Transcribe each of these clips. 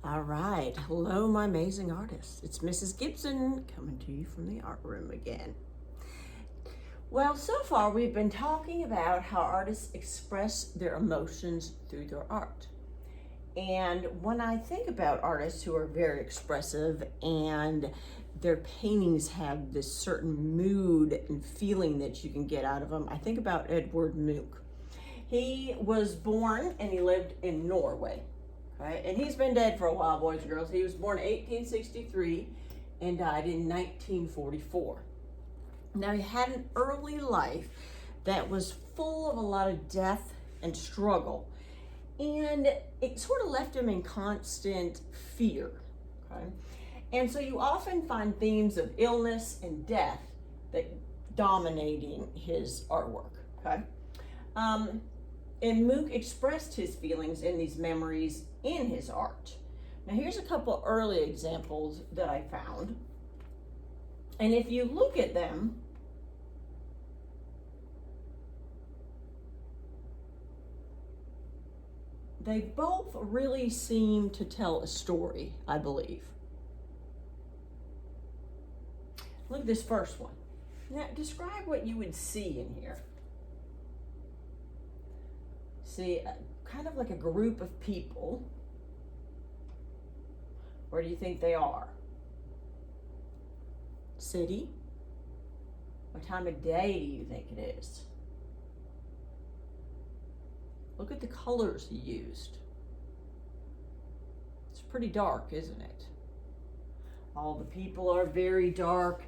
All right. Hello, my amazing artists. It's Mrs. Gibson coming to you from the art room again. Well, so far we've been talking about how artists express their emotions through their art. And when I think about artists who are very expressive and their paintings have this certain mood and feeling that you can get out of them, I think about Edvard Munch. He was born and he lived in Norway. Right? And he's been dead for a while, boys and girls. He was born in 1863 and died in 1944. Now, he had an early life that was full of a lot of death and struggle. And it sort of left him in constant fear. Okay? And so you often find themes of illness and death that dominating his artwork. Okay? And Munch expressed his feelings in these memories in his art. Now here's a couple early examples that I found. And if you look at them, they both really seem to tell a story, I believe. Look at this first one. Now describe what you would see in here. See, kind of like a group of people. Where do you think they are? City? What time of day do you think it is? Look at the colors he used. It's pretty dark, isn't it? All the people are very dark.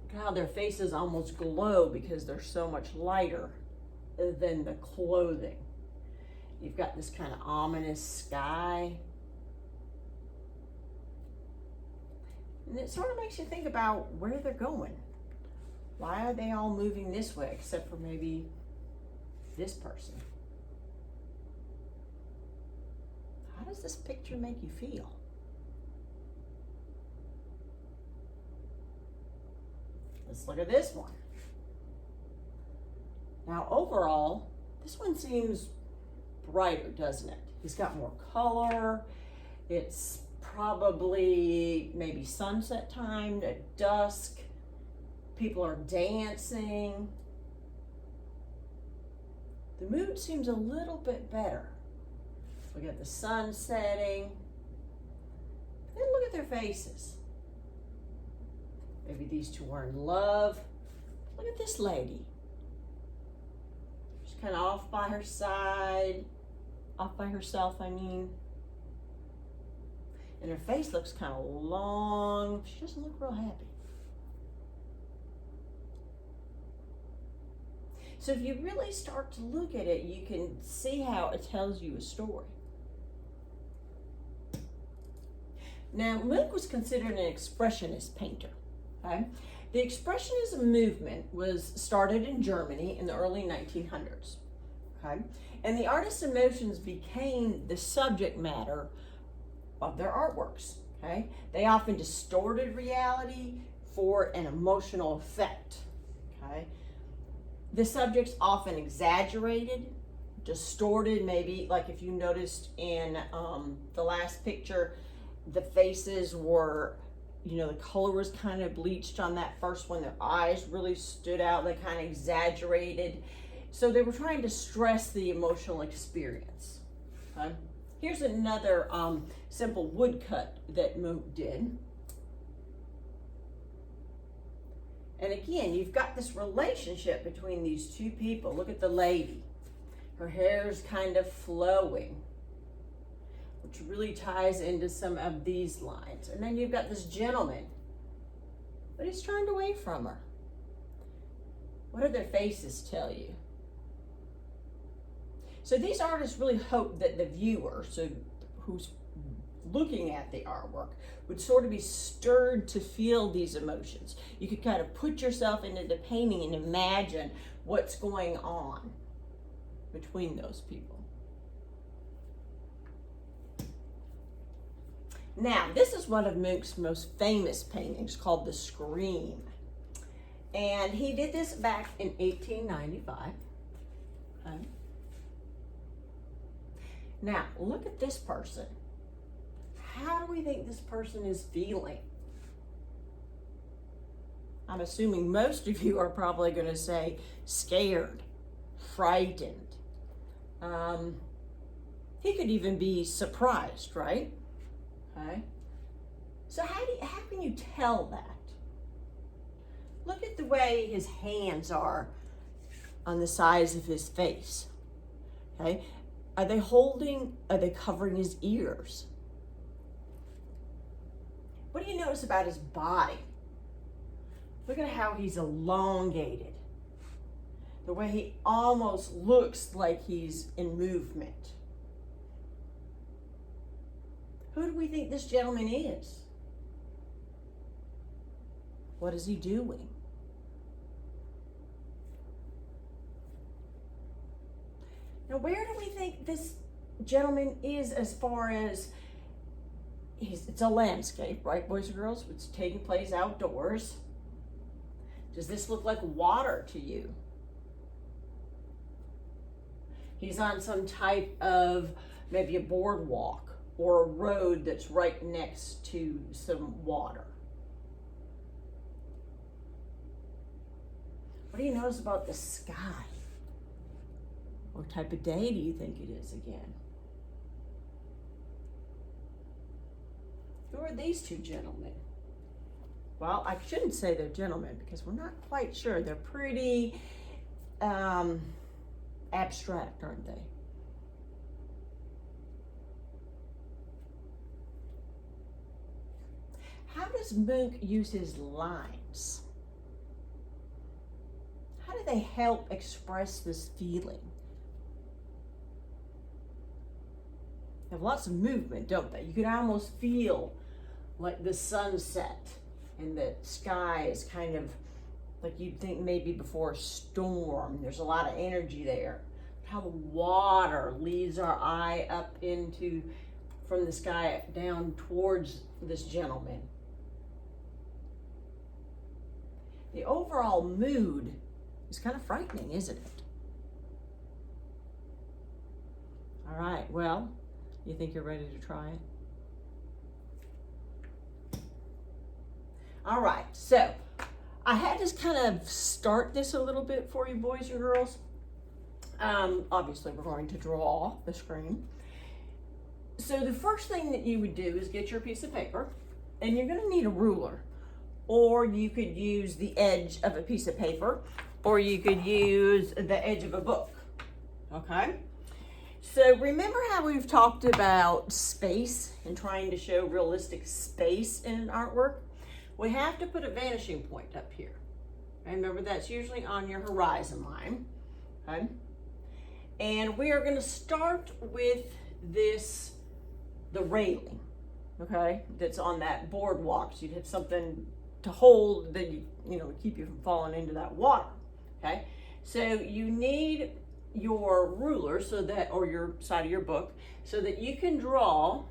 Look how their faces almost glow because they're so much lighter than the clothing. You've got this kind of ominous sky. And it sort of makes you think about where they're going. Why are they all moving this way, except for maybe this person? How does this picture make you feel? Let's look at this one. Now, overall, this one seems brighter, doesn't it? He's got more color. It's probably maybe sunset time at dusk. People are dancing. The mood seems a little bit better. Look at the sun setting. Then look at their faces. Maybe these two are in love. Look at this lady. She's kind of off by her side. Off by herself, I mean. And her face looks kind of long. She doesn't look real happy. So if you really start to look at it, you can see how it tells you a story. Now, Munch was considered an expressionist painter. Okay? The expressionism movement was started in Germany in the early 1900s. Okay? And the artist's emotions became the subject matter of their artworks. Okay? They often distorted reality for an emotional effect. Okay? The subjects often exaggerated, distorted, maybe like if you noticed in the last picture, the faces were, the color was kind of bleached on that first one. Their eyes really stood out. They kind of exaggerated. So they were trying to stress the emotional experience. Okay? Here's another simple woodcut that Munch did. And again, you've got this relationship between these two people. Look at the lady. Her hair's kind of flowing, which really ties into some of these lines. And then you've got this gentleman, but he's turned away from her. What do their faces tell you? So these artists really hope that the viewer, so who's looking at the artwork, would sort of be stirred to feel these emotions. You could kind of put yourself into the painting and imagine what's going on between those people. Now, this is one of Munch's most famous paintings called The Scream. And he did this back in 1895. Okay. Now, look at this person. how do we think this person is feeling? I'm assuming most of you are probably going to say scared, frightened. He could even be surprised, right? Okay. So how can you tell that? Look at the way his hands are on the sides of his face. Okay. Are they covering his ears? What do you notice about his body? Look at how he's elongated. The way he almost looks like he's in movement. Who do we think this gentleman is? What is he doing? Now, where do we think this gentleman is as far as it's a landscape, right, boys and girls? It's taking place outdoors. Does this look like water to you? He's on some type of maybe a boardwalk or a road that's right next to some water. What do you notice about the sky? What type of day do you think it is again? Who are these two gentlemen? Well, I shouldn't say they're gentlemen because we're not quite sure. They're pretty abstract, aren't they? How does Munch use his lines? How do they help express this feeling? They have lots of movement, don't they? You can almost feel like the sunset and the sky is kind of like you'd think maybe before a storm. There's a lot of energy there. How the water leads our eye up from the sky down towards this gentleman. The overall mood is kind of frightening, isn't it? All right, well, you think you're ready to try it? All right, so I had to kind of start this a little bit for you, boys and girls. Obviously, we're going to draw the screen. So the first thing that you would do is get your piece of paper, and you're going to need a ruler. Or you could use the edge of a piece of paper, or you could use the edge of a book, okay? So remember how we've talked about space and trying to show realistic space in an artwork? We have to put a vanishing point up here. Remember, that's usually on your horizon line, okay? And we are gonna start with the railing, okay? That's on that boardwalk. So you'd have something to hold that keep you from falling into that water. Okay, so you need your ruler or your side of your book so that you can draw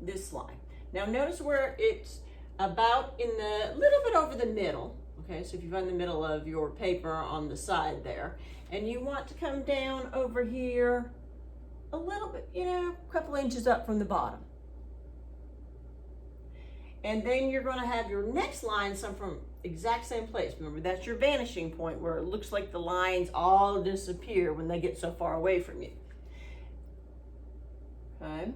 this line. Now notice where it's about a little bit over the middle. Okay, so if you find the middle of your paper on the side there, and you want to come down over here a little bit, a couple inches up from the bottom. And then you're going to have your next line from exact same place. Remember, that's your vanishing point where it looks like the lines all disappear when they get so far away from you. Okay.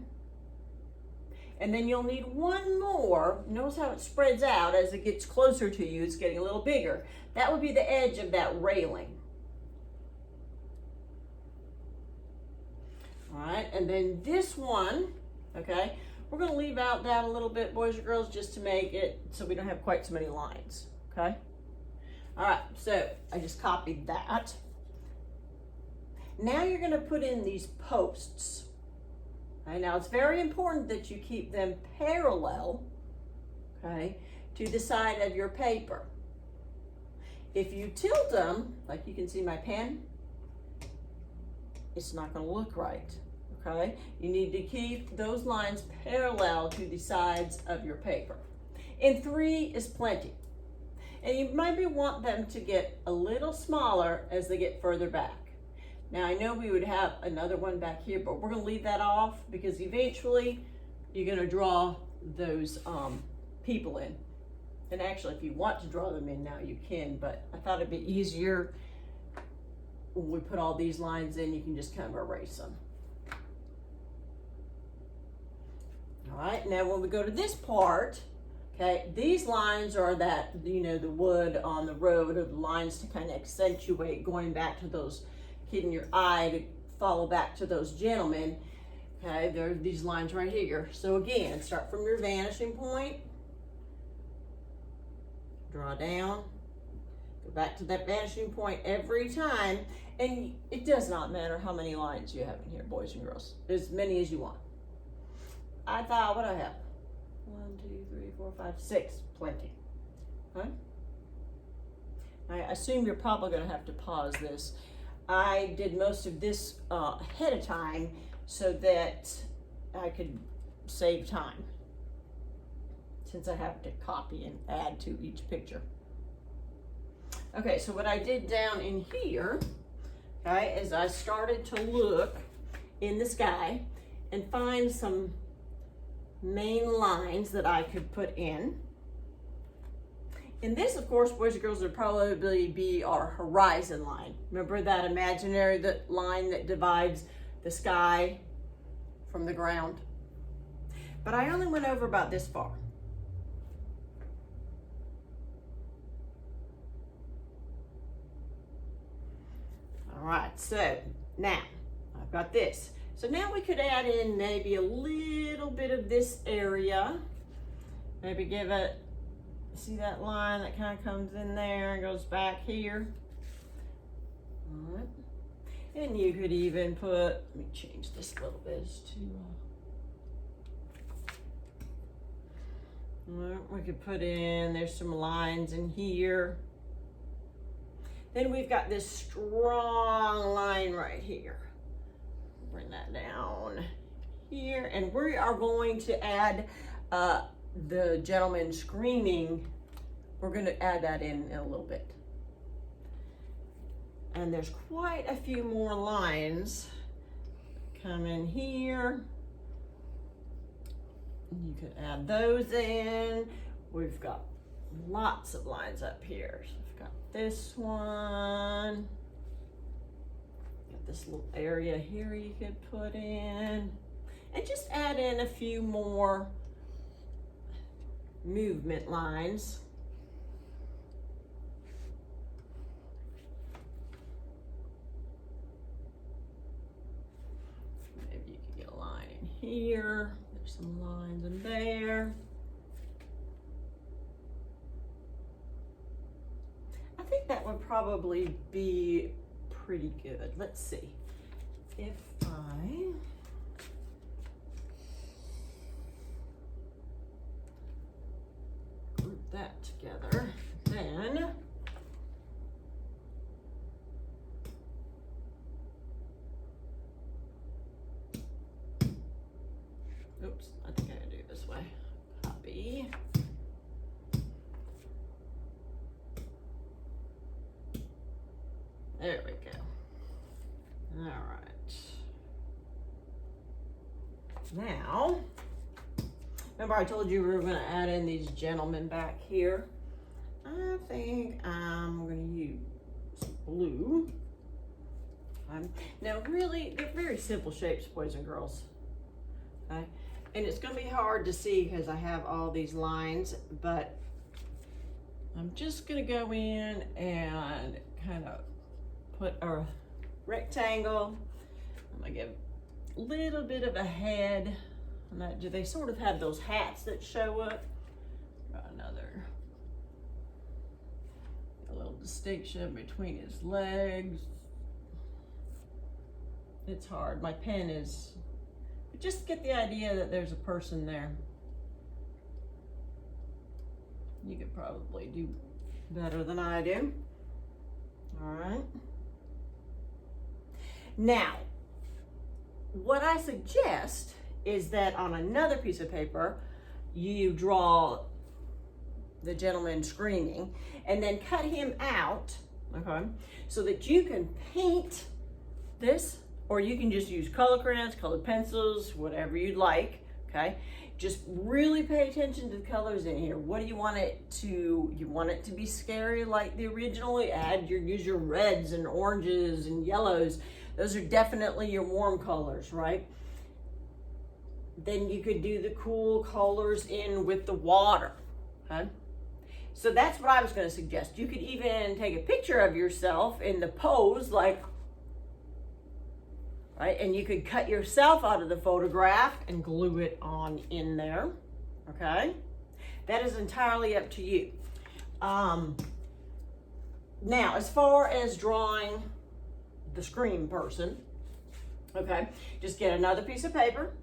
And then you'll need one more. Notice how it spreads out as it gets closer to you. It's getting a little bigger. That would be the edge of that railing. All right, and then this one, okay, we're going to leave out that a little bit, boys and girls, just to make it so we don't have quite so many lines, okay? All right, so I just copied that. Now you're going to put in these posts. Okay, now it's very important that you keep them parallel, okay, to the side of your paper. If you tilt them, like you can see my pen, it's not going to look right. Okay, you need to keep those lines parallel to the sides of your paper. And 3 is plenty. And you maybe want them to get a little smaller as they get further back. Now I know we would have another one back here, but we're going to leave that off because eventually you're gonna draw those people in. And actually, if you want to draw them in now, you can, but I thought it'd be easier when we put all these lines in, you can just kind of erase them. All right, now when we go to this part, okay, these lines are that, you know, the wood on the road, or the lines to kind of accentuate going back to those, getting your eye to follow back to those gentlemen. Okay, there are these lines right here. So again, start from your vanishing point, draw down, go back to that vanishing point every time, and it does not matter how many lines you have in here, boys and girls, as many as you want. I thought, what do I have? 1, 2, 3, 4, 5, 6, plenty. Okay? I assume you're probably gonna have to pause this. I did most of this ahead of time so that I could save time, since I have to copy and add to each picture. Okay, so what I did down in here, okay, is I started to look in the sky and find some main lines that I could put in. And this, of course, boys and girls, would probably be our horizon line. Remember that imaginary line that divides the sky from the ground? But I only went over about this far. All right, so now I've got this. So now we could add in maybe a little bit of this area. Maybe give it, see that line that kind of comes in there and goes back here? All right. And you could even put, let me change this a little bit we could put in, there's some lines in here. Then we've got this strong line right here. Bring that down here, and we are going to add the gentleman screaming. We're going to add that in a little bit. And there's quite a few more lines come in here. You could add those in. We've got lots of lines up here. So we've got this one. Got this little area here you could put in. And just add in a few more movement lines. Maybe you could get a line in here. There's some lines in there. I think that would probably be pretty good. Let's see. If I group that together, then oops, I think I gotta do it this way. Copy. There we go. All right. Now, remember I told you we were gonna add in these gentlemen back here? I think I'm gonna use blue. Now really, they're very simple shapes, boys and girls. Okay? And it's gonna be hard to see because I have all these lines, but I'm just gonna go in and kind of put a rectangle. I'm gonna give a little bit of a head. Do they sort of have those hats that show up? Got a little distinction between his legs. It's hard. My pen is, but just get the idea that there's a person there. You could probably do better than I do. All right. Now, what I suggest is that on another piece of paper, you draw the gentleman screaming and then cut him out, okay, so that you can paint this, or you can just use color crayons, colored pencils, whatever you'd like, okay? Just really pay attention to the colors in here. What do you want it to? You want it to be scary like the original? Use your reds and oranges and yellows. Those are definitely your warm colors, right? Then you could do the cool colors in with the water, okay? So that's what I was going to suggest. You could even take a picture of yourself in the pose, like, right? And you could cut yourself out of the photograph and glue it on in there, okay? That is entirely up to you. Now, as far as drawing the scream person, okay, just get another piece of paper,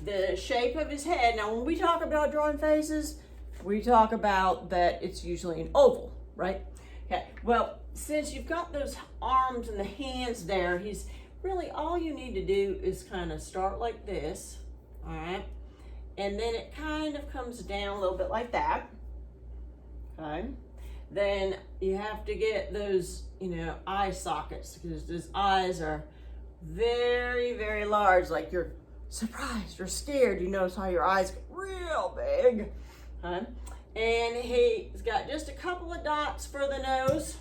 the shape of his head. Now, when we talk about drawing faces, we talk about that it's usually an oval, right? Okay, well, since you've got those arms and the hands there, he's really, all you need to do is kind of start like this, all right? And then it kind of comes down a little bit like that, okay? Then you have to get those, eye sockets, because his eyes are very, very large, like you're surprised or scared. You notice how your eyes get real big, okay? And he's got just a couple of dots for the nose,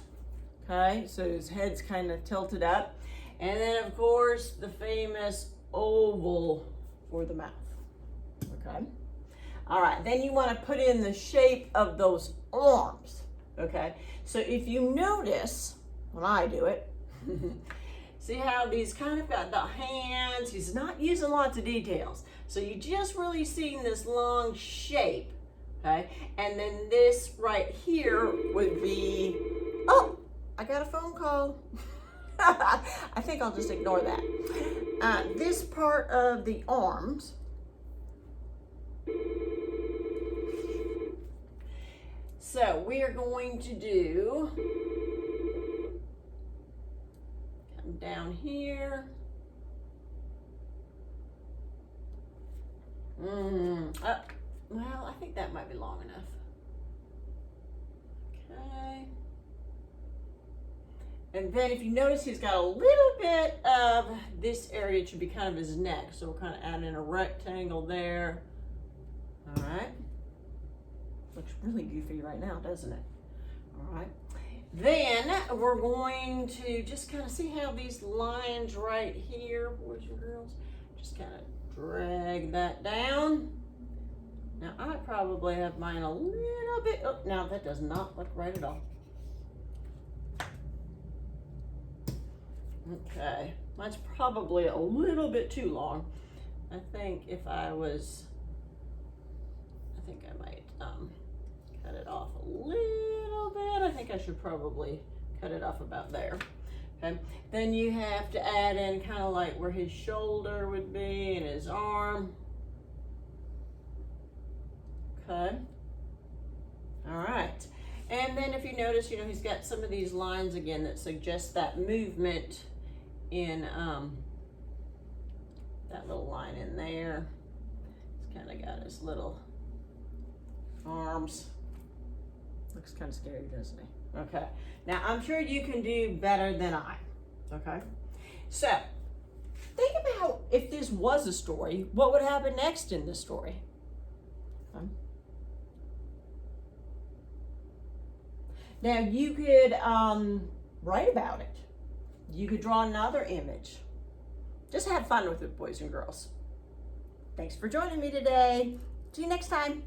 okay? So his head's kind of tilted up. And then, of course, the famous oval for the mouth, okay? All right, then you want to put in the shape of those arms, okay? So if you notice, when I do it, see how these kind of got the hands, he's not using lots of details. So you just really seeing this long shape, okay? And then this right here would be, oh, I got a phone call. I think I'll just ignore that. This part of the arms. So we are going to do, come down here. Well, I think that might be long enough. Okay. And then if you notice, he's got a little bit of this area. It should be kind of his neck. So we'll kind of add in a rectangle there. All right. Looks really goofy right now, doesn't it? All right. Then we're going to just kind of see how these lines right here, boys and girls, just kind of drag that down. Now I probably have mine a little bit, oh, now that does not look right at all. Okay, mine's probably a little bit too long. I think if I was, I think I might cut it off a little bit. I think I should probably cut it off about there. Okay, then you have to add in kind of like where his shoulder would be and his arm. Okay, all right. And then if you notice, he's got some of these lines again that suggest that movement in that little line in there. He's kind of got his little arms. Looks kind of scary, doesn't he? Okay. Now, I'm sure you can do better than I. Okay. So, think about if this was a story, what would happen next in the story? Now, you could write about it. You could draw another image. Just have fun with it, boys and girls. Thanks for joining me today. See you next time.